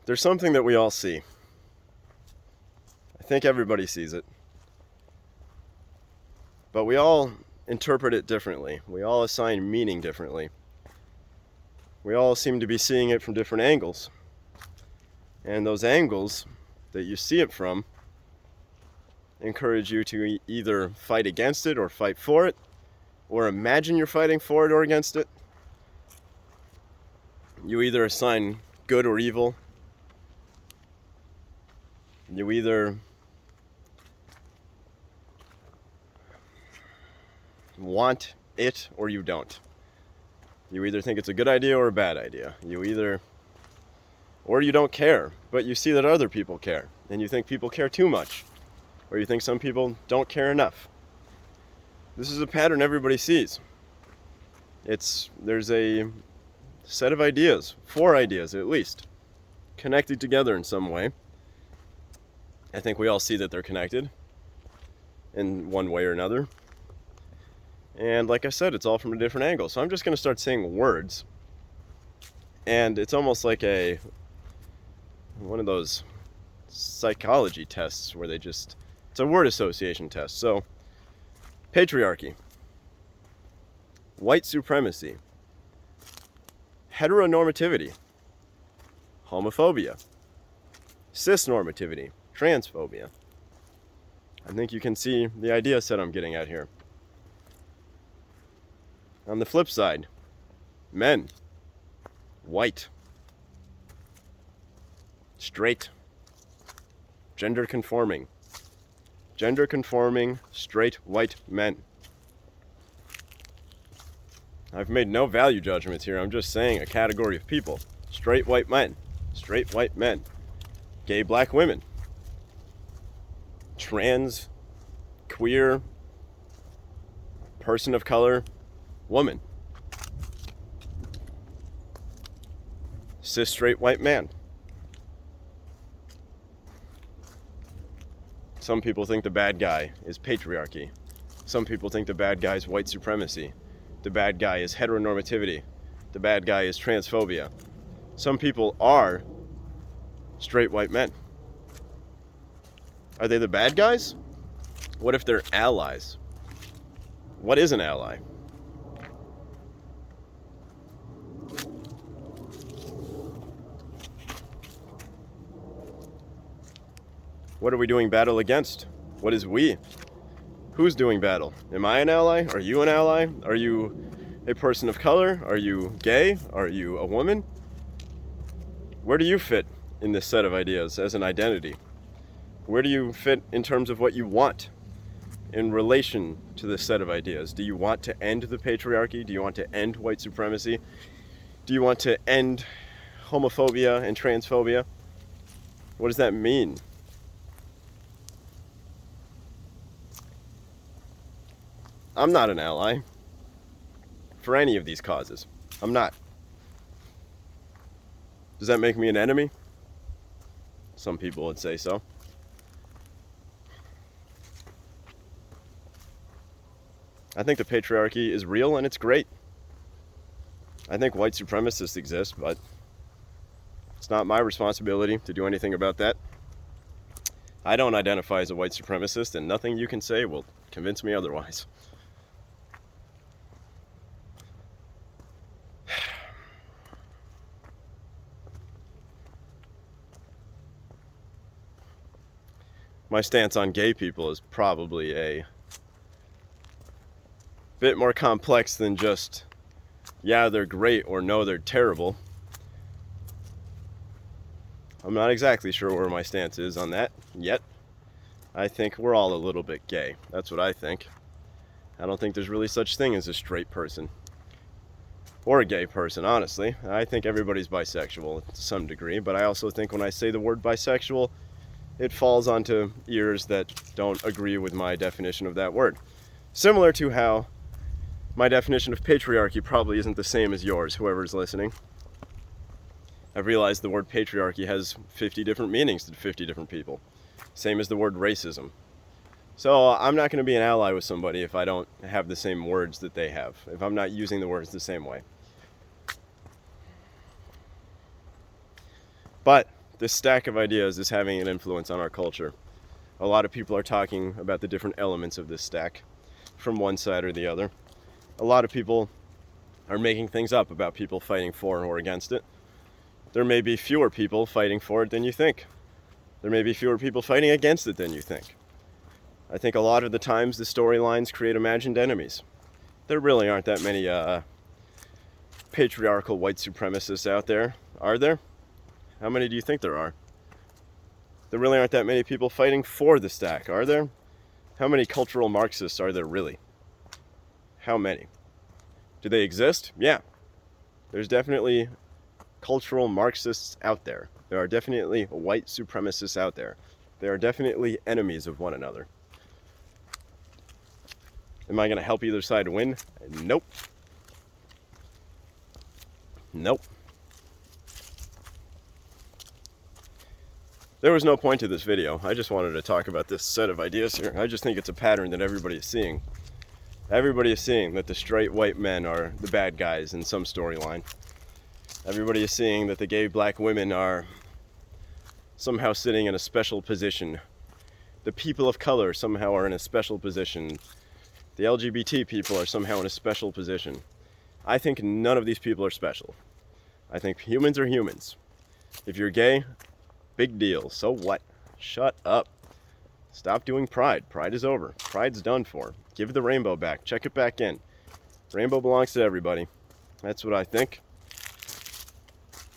There's something that we all see. I think everybody sees it. But we all interpret it differently. We all assign meaning differently. We all seem to be seeing it from different angles. And those angles that you see it from encourage you to either fight against it or fight for it, or imagine you're fighting for it or against it. You either assign good or evil. You either want it or you don't. You either think it's a good idea or a bad idea. Or you don't care, but you see that other people care, and you think people care too much, or you think some people don't care enough. This is a pattern everybody sees. There's a set of ideas, 4 ideas at least, connected together in some way. I think we all see that they're connected in one way or another. And like I said, it's all from a different angle. So I'm just going to start saying words. And it's almost like one of those psychology tests where it's a word association test. So, patriarchy, white supremacy, heteronormativity, homophobia, cisnormativity, transphobia. I think you can see the idea set I'm getting at here. On the flip side, men, white, straight, gender conforming, straight, white men. I've made no value judgments here. I'm just saying a category of people. Straight white men, gay black women, trans, queer, person of color, woman, cis straight white man. Some people think the bad guy is patriarchy. Some people think the bad guy is white supremacy. The bad guy is heteronormativity. The bad guy is transphobia. Some people are straight white men. Are they the bad guys? What if they're allies? What is an ally? What are we doing battle against? What is we? Who's doing battle? Am I an ally? Are you an ally? Are you a person of color? Are you gay? Are you a woman? Where do you fit in this set of ideas as an identity? Where do you fit in terms of what you want in relation to this set of ideas? Do you want to end the patriarchy? Do you want to end white supremacy? Do you want to end homophobia and transphobia? What does that mean? I'm not an ally for any of these causes. I'm not. Does that make me an enemy? Some people would say so. I think the patriarchy is real and it's great. I think white supremacists exist, but it's not my responsibility to do anything about that. I don't identify as a white supremacist, and nothing you can say will convince me otherwise. My stance on gay people is probably a bit more complex than just, yeah, they're great or no, they're terrible. I'm not exactly sure where my stance is on that yet. I think we're all a little bit gay. That's what I think. I don't think there's really such thing as a straight person or a gay person, honestly. I think everybody's bisexual to some degree, but I also think when I say the word bisexual, it falls onto ears that don't agree with my definition of that word. Similar to how my definition of patriarchy probably isn't the same as yours, whoever's listening. I've realized the word patriarchy has 50 different meanings to 50 different people. Same as the word racism. So I'm not going to be an ally with somebody if I don't have the same words that they have, if I'm not using the words the same way. But this stack of ideas is having an influence on our culture. A lot of people are talking about the different elements of this stack from one side or the other. A lot of people are making things up about people fighting for or against it. There may be fewer people fighting for it than you think. There may be fewer people fighting against it than you think. I think a lot of the times the storylines create imagined enemies. There really aren't that many patriarchal white supremacists out there, are there? How many do you think there are? There really aren't that many people fighting for the stack, are there? How many cultural Marxists are there really? How many? Do they exist? Yeah. There's definitely cultural Marxists out there. There are definitely white supremacists out there. They are definitely enemies of one another. Am I going to help either side win? Nope. Nope. There was no point to this video. I just wanted to talk about this set of ideas here. I just think it's a pattern that everybody is seeing. Everybody is seeing that the straight white men are the bad guys in some storyline. Everybody is seeing that the gay black women are somehow sitting in a special position. The people of color somehow are in a special position. The LGBT people are somehow in a special position. I think none of these people are special. I think humans are humans. If you're gay, big deal. So what? Shut up. Stop doing pride. Pride is over. Pride's done for. Give the rainbow back. Check it back in. Rainbow belongs to everybody. That's what I think.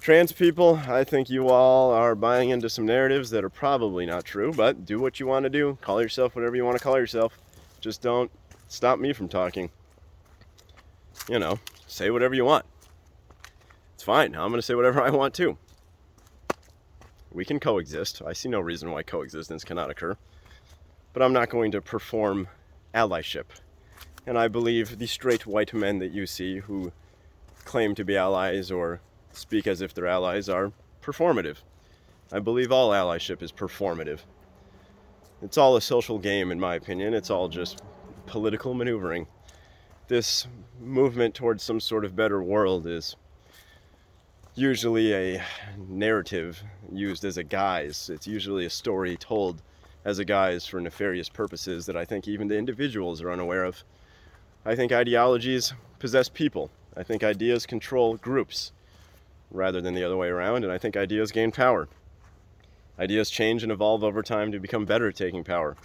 Trans people, I think you all are buying into some narratives that are probably not true, but do what you want to do. Call yourself whatever you want to call yourself. Just don't stop me from talking. You know, say whatever you want. It's fine. I'm going to say whatever I want too. We can coexist. I see no reason why coexistence cannot occur. But I'm not going to perform allyship. And I believe the straight white men that you see who claim to be allies or speak as if they're allies are performative. I believe all allyship is performative. It's all a social game, in my opinion. It's all just political maneuvering. This movement towards some sort of better world is usually a narrative used as a guise. It's usually a story told as a guise for nefarious purposes that I think even the individuals are unaware of. I think ideologies possess people. I think ideas control groups rather than the other way around, and I think ideas gain power. Ideas change and evolve over time to become better at taking power.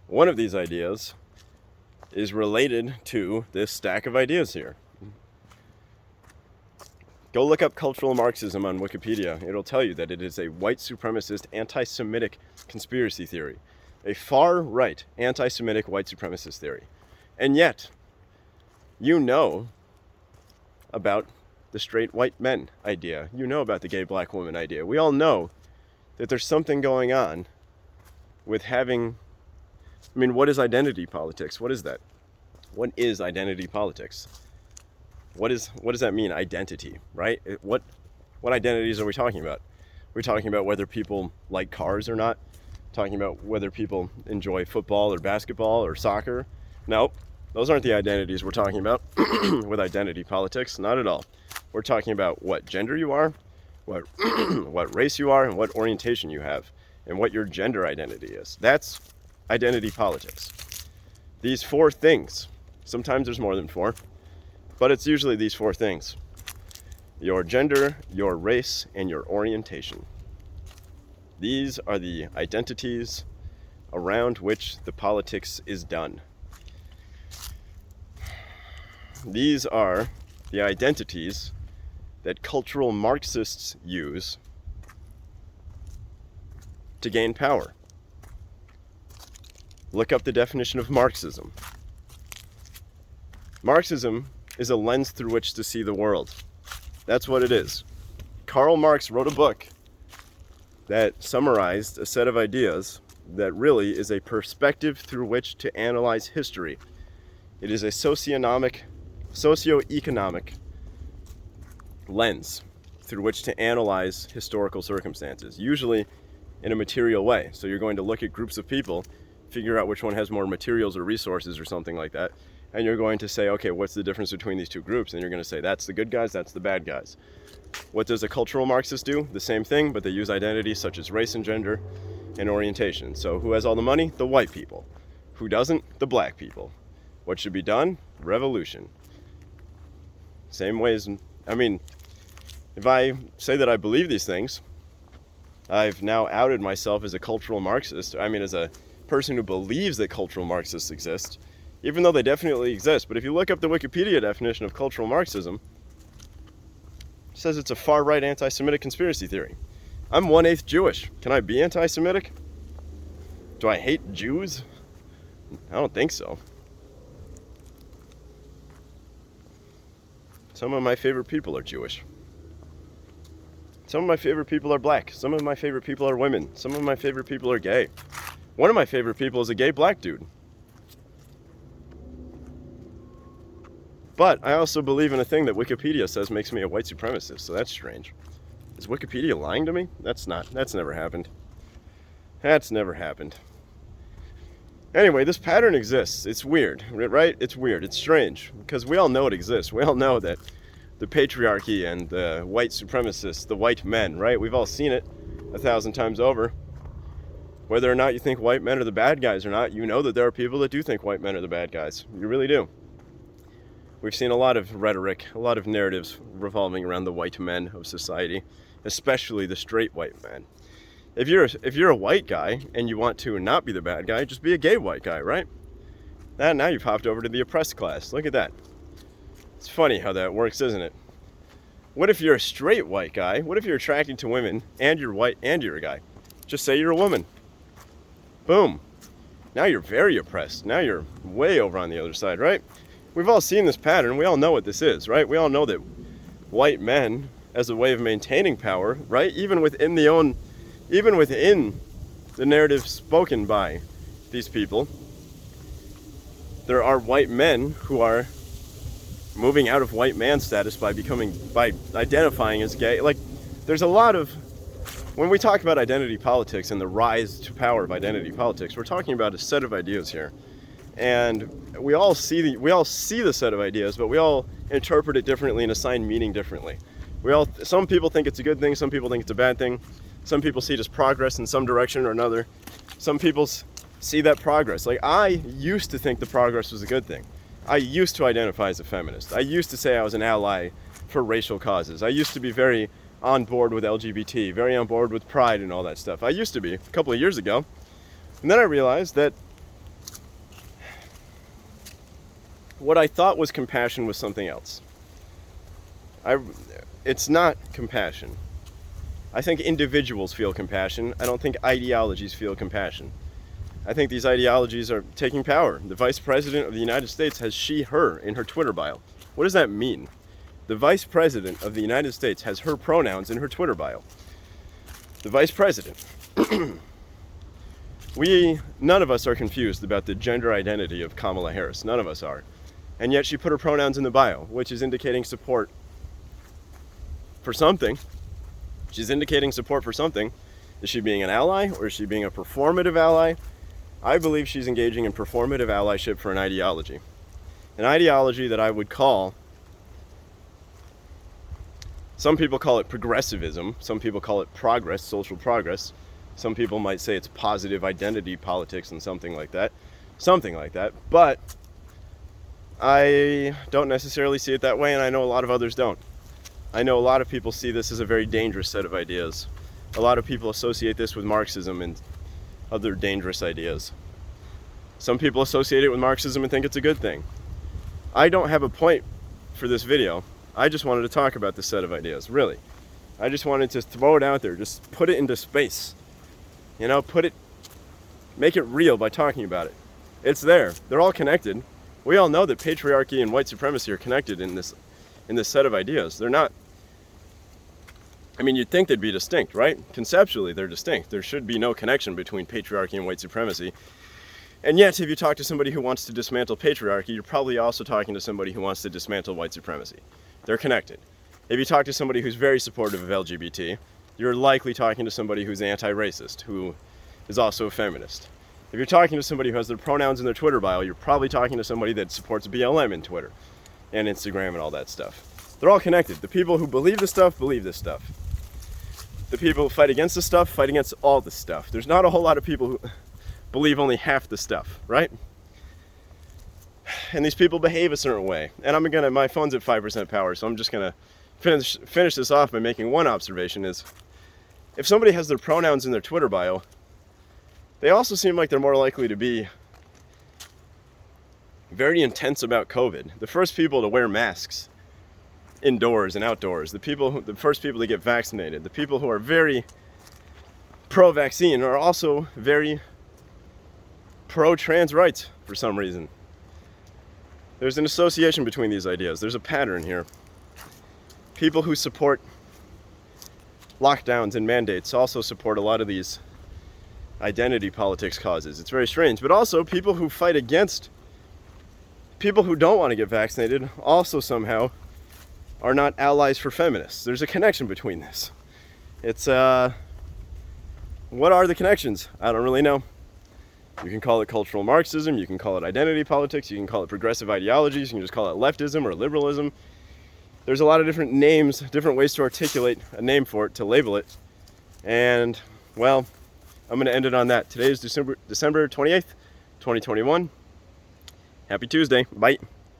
One of these ideas is related to this stack of ideas here. Go look up cultural Marxism on Wikipedia. It'll tell you that it is a white supremacist, anti-Semitic conspiracy theory. A far-right, anti-Semitic white supremacist theory. And yet, you know about the straight white men idea. You know about the gay black woman idea. We all know that there's something going on with having... I mean, what is identity politics? What is that? What is identity politics? What does that mean, identity, right? What identities are we talking about? We're talking about whether people like cars or not? Talking about whether people enjoy football or basketball or soccer? No, those aren't the identities we're talking about with identity politics, not at all. We're talking about what gender you are, what what race you are, and what orientation you have, and what your gender identity is. That's identity politics. These four things, sometimes there's more than four, but it's usually these four things: your gender, your race, and your orientation. These are the identities around which the politics is done. These are the identities that cultural Marxists use to gain power. Look up the definition of Marxism. Marxism is a lens through which to see the world. That's what it is. Karl Marx wrote a book that summarized a set of ideas that really is a perspective through which to analyze history. It is a socioeconomic lens through which to analyze historical circumstances, usually in a material way. So you're going to look at groups of people, figure out which one has more materials or resources or something like that, and you're going to say, okay, what's the difference between these two groups? And you're going to say, that's the good guys, that's the bad guys. What does a cultural Marxist do? The same thing, but they use identities such as race and gender and orientation. So who has all the money? The white people. Who doesn't? The black people. What should be done? Revolution. Same ways. I mean, if I say that I believe these things, I've now outed myself as a cultural Marxist. I mean, as a person who believes that cultural Marxists exist, even though they definitely exist. But if you look up the Wikipedia definition of cultural Marxism, it says it's a far-right anti-Semitic conspiracy theory. I'm 1/8 Jewish. Can I be anti-Semitic? Do I hate Jews? I don't think so. Some of my favorite people are Jewish. Some of my favorite people are black. Some of my favorite people are women. Some of my favorite people are gay. One of my favorite people is a gay black dude. But I also believe in a thing that Wikipedia says makes me a white supremacist, so that's strange. Is Wikipedia lying to me? That's never happened. That's never happened. Anyway, this pattern exists. It's weird, right? It's weird. It's strange, because we all know it exists. We all know that the patriarchy and the white supremacists, the white men, right? We've all seen it 1,000 times over. Whether or not you think white men are the bad guys or not, you know that there are people that do think white men are the bad guys. You really do. We've seen a lot of rhetoric, a lot of narratives revolving around the white men of society, especially the straight white men. If you're a white guy and you want to not be the bad guy, just be a gay white guy, right? Now you've hopped over to the oppressed class. Look at that. It's funny how that works, isn't it? What if you're a straight white guy? What if you're attracted to women and you're white and you're a guy? Just say you're a woman. Boom. Now you're very oppressed. Now you're way over on the other side, right? We've all seen this pattern. We all know what this is, right? We all know that white men, as a way of maintaining power, right? Even within the narrative spoken by these people, there are white men who are moving out of white man status by identifying as gay. Like, there's a lot of, when we talk about identity politics and the rise to power of identity politics, we're talking about a set of ideas here. And we all see the set of ideas, but we all interpret it differently and assign meaning differently. Some people think it's a good thing, some people think it's a bad thing. Some people see it as progress in some direction or another. Some people see that progress. Like, I used to think the progress was a good thing. I used to identify as a feminist. I used to say I was an ally for racial causes. I used to be very on board with LGBT, very on board with pride and all that stuff. I used to be a couple of years ago. And then I realized that what I thought was compassion was something else. It's not compassion. I think individuals feel compassion. I don't think ideologies feel compassion. I think these ideologies are taking power. The Vice President of the United States has she, her in her Twitter bio. What does that mean? The Vice President of the United States has her pronouns in her Twitter bio. The Vice President. None of us are confused about the gender identity of Kamala Harris. None of us are. And yet she put her pronouns in the bio, which is indicating support for something. She's indicating support for something. Is she being an ally, or is she being a performative ally? I believe she's engaging in performative allyship for an ideology. An ideology that I would call, some people call it progressivism, some people call it progress, social progress. Some people might say it's positive identity politics and something like that. But I don't necessarily see it that way, and I know a lot of others don't. I know a lot of people see this as a very dangerous set of ideas. A lot of people associate this with Marxism and other dangerous ideas. Some people associate it with Marxism and think it's a good thing. I don't have a point for this video. I just wanted to talk about this set of ideas, really. I just wanted to throw it out there, just put it into space. You know, make it real by talking about it. It's there. They're all connected. We all know that patriarchy and white supremacy are connected in this set of ideas. They're not. I mean, you'd think they'd be distinct, right? Conceptually, they're distinct. There should be no connection between patriarchy and white supremacy. And yet, if you talk to somebody who wants to dismantle patriarchy, you're probably also talking to somebody who wants to dismantle white supremacy. They're connected. If you talk to somebody who's very supportive of LGBT, you're likely talking to somebody who's anti-racist, who is also a feminist. If you're talking to somebody who has their pronouns in their Twitter bio, you're probably talking to somebody that supports BLM in Twitter and Instagram and all that stuff. They're all connected. The people who believe this stuff believe this stuff. The people who fight against this stuff fight against all this stuff. There's not a whole lot of people who believe only half the stuff, right? And these people behave a certain way. And my phone's at 5% power, so I'm just gonna finish this off by making one observation is, if somebody has their pronouns in their Twitter bio, they also seem like they're more likely to be very intense about COVID. The first people to wear masks indoors and outdoors, the first people to get vaccinated, the people who are very pro-vaccine are also very pro-trans rights for some reason. There's an association between these ideas. There's a pattern here. People who support lockdowns and mandates also support a lot of these identity politics causes. It's very strange. But also people who fight against people who don't want to get vaccinated also somehow are not allies for feminists. There's a connection between this. It's what are the connections? I don't really know. You can call it cultural Marxism, you can call it identity politics, you can call it progressive ideologies, you can just call it leftism or liberalism. There's a lot of different names, different ways to articulate a name for it, to label it. And, well, I'm going to end it on that. Today is December 28th, 2021. Happy Tuesday. Bye.